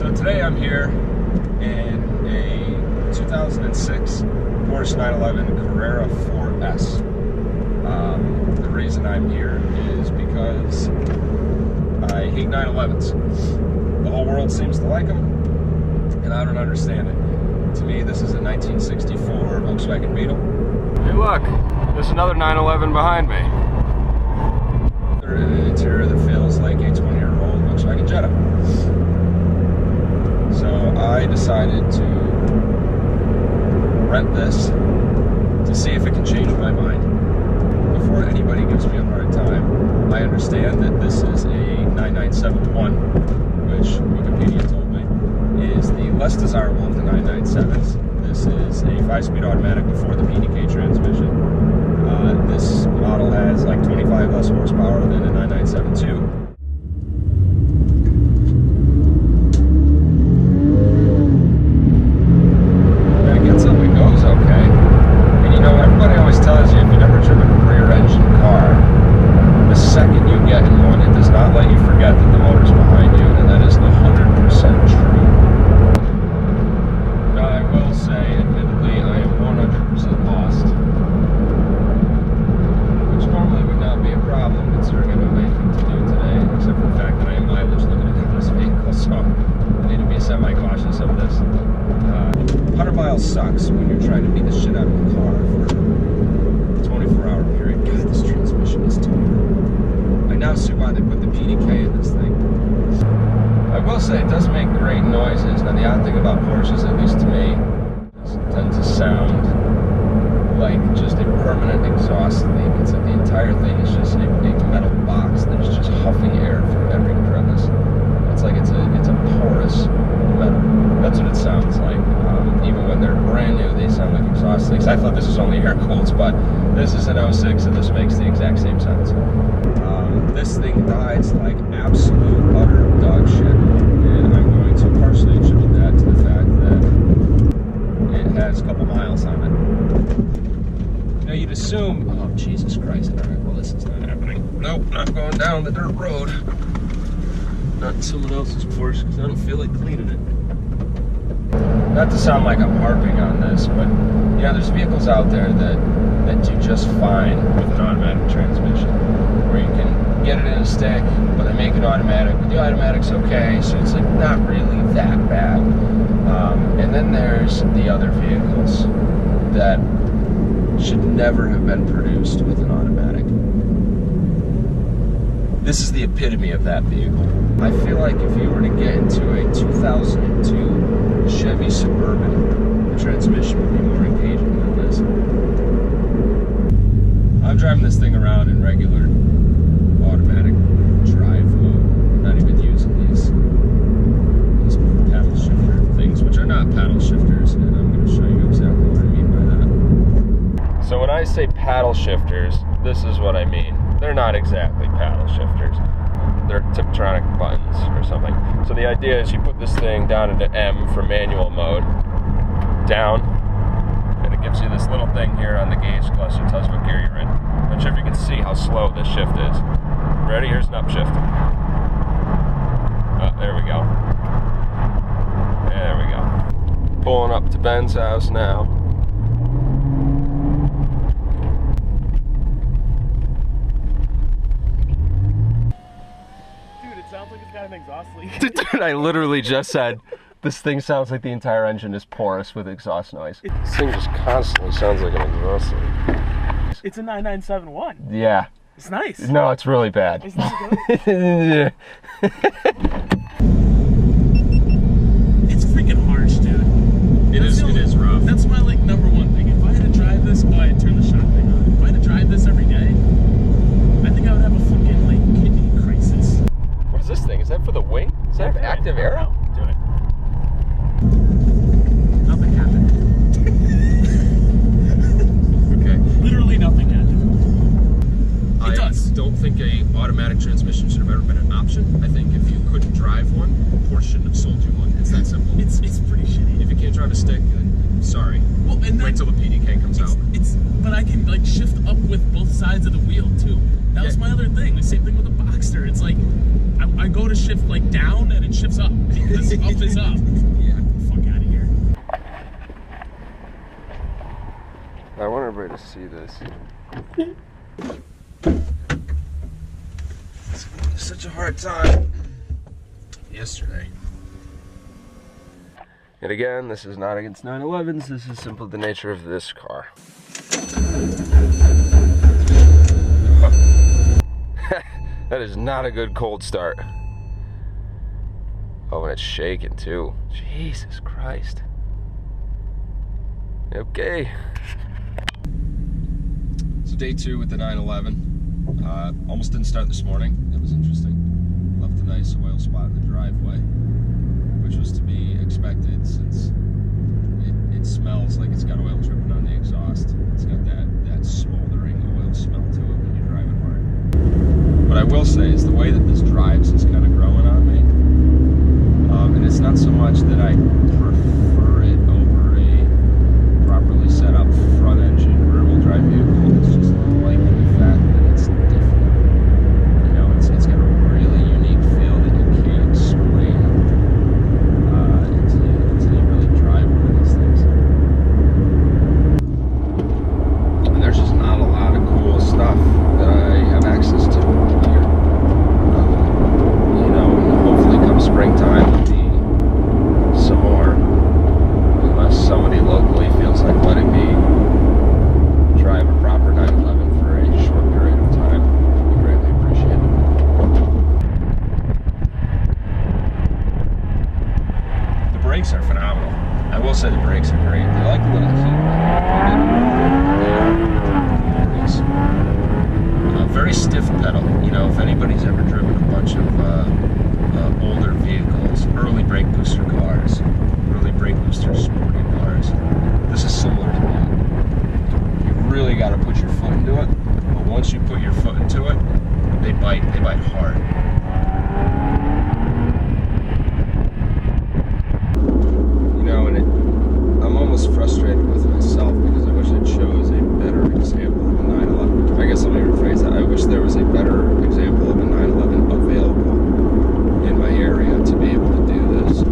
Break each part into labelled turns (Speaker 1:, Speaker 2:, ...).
Speaker 1: So today I'm here in a 2006 Porsche 911 Carrera 4S. The reason I'm here is because I hate 911s. The whole world seems to like them, and I don't understand it. To me, this is a 1964 Volkswagen Beetle. Hey look, there's another 911 behind me. They're in an interior that feels like a 20-year-old Volkswagen Jetta. So I decided to rent this to see if it can change my mind before anybody gives me a hard time. I understand that this is a 9971, which Wikipedia told me is the less desirable of the 997s. This is a 5-speed automatic before the PDK transmission. This model has like 25 less horsepower than a 9972. Sucks when you're trying to beat the shit out of a car for a 24-hour period. God, this transmission is terrible. I now see why they put the PDK in this thing. I will say it does make great noises. Now the odd thing about Porsches, at least to me, is it tends to sound like just a permanent exhaust leak. It's like the entire thing is just a metal box that is just huffing air from every crevice. It's like it's a porous metal. That's what it sounds like. Even when they're brand new, they sound like exhaust leaks. I thought this was only air cooled, but this is an 06, and this makes the exact same sense. This thing rides like absolute utter dog shit, and I'm going to partially attribute that to the fact that it has a couple miles on it. Now you'd assume, oh Jesus Christ! All right, well this is not happening. Nope, not going down the dirt road. Not in someone else's Porsche, because I don't feel like cleaning it. Not to sound like I'm harping on this, but yeah, there's vehicles out there that do just fine with an automatic transmission, where you can get it in a stick, but they make it automatic, but the automatic's okay, so it's like not really that bad. And then there's the other vehicles that should never have been produced with an automatic. This is the epitome of that vehicle. I feel like if you were to get into a 2002 Chevy Suburban, the transmission would be more engaging than this. I'm driving this thing around in regular automatic drive mode, not even using these paddle shifter things, which are not paddle shifters, and I'm going to show you exactly what I mean by that. So when I say paddle shifters, this is what I mean. They're not exactly paddle shifters. They're Tiptronic buttons or something. So the idea is you put this thing down into M for manual mode, down, and it gives you this little thing here on the gauge cluster that tells you what gear you're in. I'm not sure if you can see how slow this shift is. Ready? Here's an upshift. Oh, there we go. There we go. Pulling up to Ben's house now.
Speaker 2: Sounds like it's got an exhaust leak.
Speaker 1: Dude, I literally just said this thing sounds like the entire engine is porous with exhaust noise. This thing just constantly sounds like an exhaust leak.
Speaker 2: It's a 9971.
Speaker 1: Yeah.
Speaker 2: It's nice.
Speaker 1: No, it's really bad.
Speaker 2: It's not good. It's freaking harsh, dude. It is rough. That's my like number one thing. If I had to drive this, I'd turn the shot thing on. If I had to drive this every day, I think I would have a fucking like kidney crisis.
Speaker 1: What is this thing? Is that for the wing? Is that active aero?
Speaker 2: Do it. Nothing happened.
Speaker 1: Okay.
Speaker 2: Literally nothing happened. It does.
Speaker 1: I don't think a automatic transmission should have ever been an option. I think if you couldn't drive one, Porsche shouldn't have sold you one. It's that simple.
Speaker 2: It's pretty shitty.
Speaker 1: If you can't drive a stick, then sorry.
Speaker 2: Well, and
Speaker 1: wait till the PDK comes out.
Speaker 2: But I can like shift up with both sides of the wheel too. That was my other thing. The same thing with the Boxster. It's like I go to shift like down and it shifts up because up is up.
Speaker 1: Yeah.
Speaker 2: Fuck out of here.
Speaker 1: I want everybody to see this. It's such a hard time yesterday. And again, this is not against 911s, this is simply the nature of this car. That is not a good cold start. Oh, and it's shaking too. Jesus Christ. Okay. So day 2 with the 911. Almost didn't start this morning. It was interesting. Left a nice oil spot in the driveway, which was to be expected since it smells like it's got oil dripping on the exhaust. It's got that smoldering oil smell to it when you drive it hard. What I will say is the way that this drives is kind of growing on me. And it's not so much that I prefer it over a properly set up front engine rear wheel drive vehicle. It's just like the fact that it's different. You know, it's got a really unique feel that you can't explain until you really drive one of these things. And there's just not a lot of cool stuff that I have access to here. You know, and hopefully come springtime there'll be some more, unless somebody locally feels like letting me drive a proper 911 for a short period of time. It would be greatly appreciated. The brakes are phenomenal. I will say the brakes are great. They like a little heat. Very stiff pedal. You know, if anybody's ever driven a bunch of older vehicles, early brake booster cars, early brake booster sporting cars, this is similar to that. You really got to put your foot into it, but once you put your foot into it, they bite hard. You know, and I'm almost frustrated with myself because I wish I chose a better example of a 911. I guess let me rephrase that. I wish there was a better example of a 911 available in my area to be able to do this.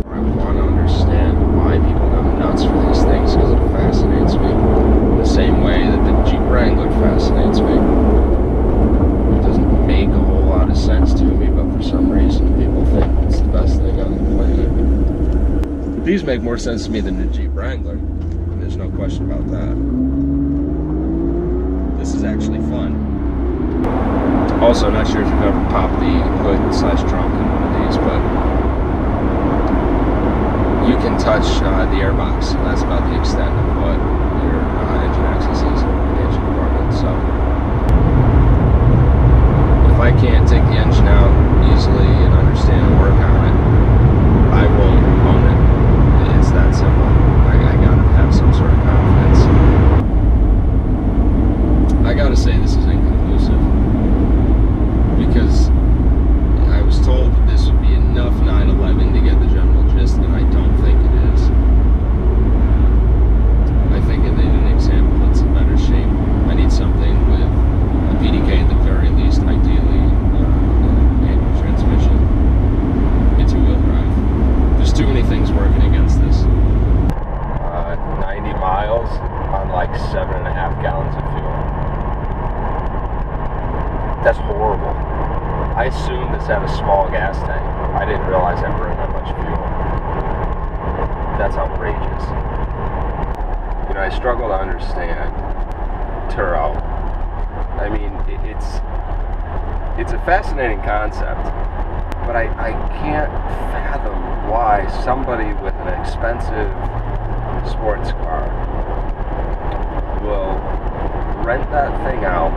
Speaker 1: I want to understand why people go nuts for these things because it fascinates me. The same way that the Jeep Wrangler fascinates me. It doesn't make a whole lot of sense to me, but for some reason people think it's the best thing on the planet. These make more sense to me than the Jeep Wrangler. There's no question about that. This is actually fun. Also, not sure if you've ever popped the hood/trunk in one of these, but you can touch the airbox, and that's about the extent of what your engine access is in the engine compartment. So, if I can't take the engine out easily and understand and work on it, I won't own it. It's that simple. I gotta have some sort of confidence. I gotta say this is inconclusive because I was told that this would be enough 911 to get the general gist, and I don't think it is. I think if they did an example, it's in better shape. I need something with a PDK at the very least, ideally manual transmission. It's two-wheel drive. There's too many things working against this. 90 miles on like 7.5 gallons of fuel. That's horrible. I assumed this had a small gas tank. I didn't realize I burned that much fuel. That's outrageous. You know, I struggle to understand Turo. I mean, it's a fascinating concept, but I can't fathom why somebody with an expensive sports car will rent that thing out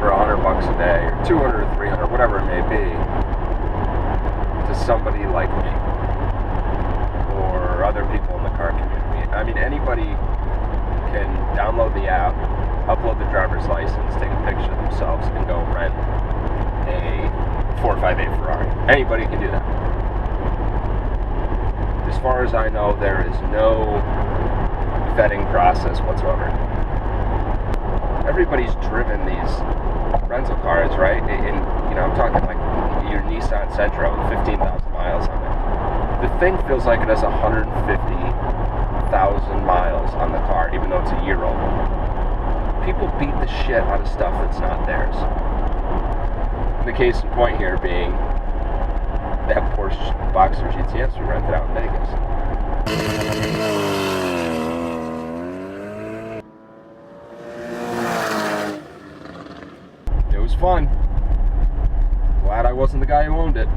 Speaker 1: for $100 a day, or 200 or 300, whatever it may be, to somebody like me or other people in the car community. I mean, anybody can download the app, upload the driver's license, take a picture of themselves, and go rent a 458 Ferrari. Anybody can do that. This far as I know, there is no vetting process whatsoever. Everybody's driven these rental cars, right? And I'm talking like your Nissan Sentra with 15,000 miles on it. The thing feels like it has 150,000 miles on the car, even though it's a year old. People beat the shit out of stuff that's not theirs. The case in point here being that Porsche Boxster GTS we rented out in Vegas. It was fun. Glad I wasn't the guy who owned it.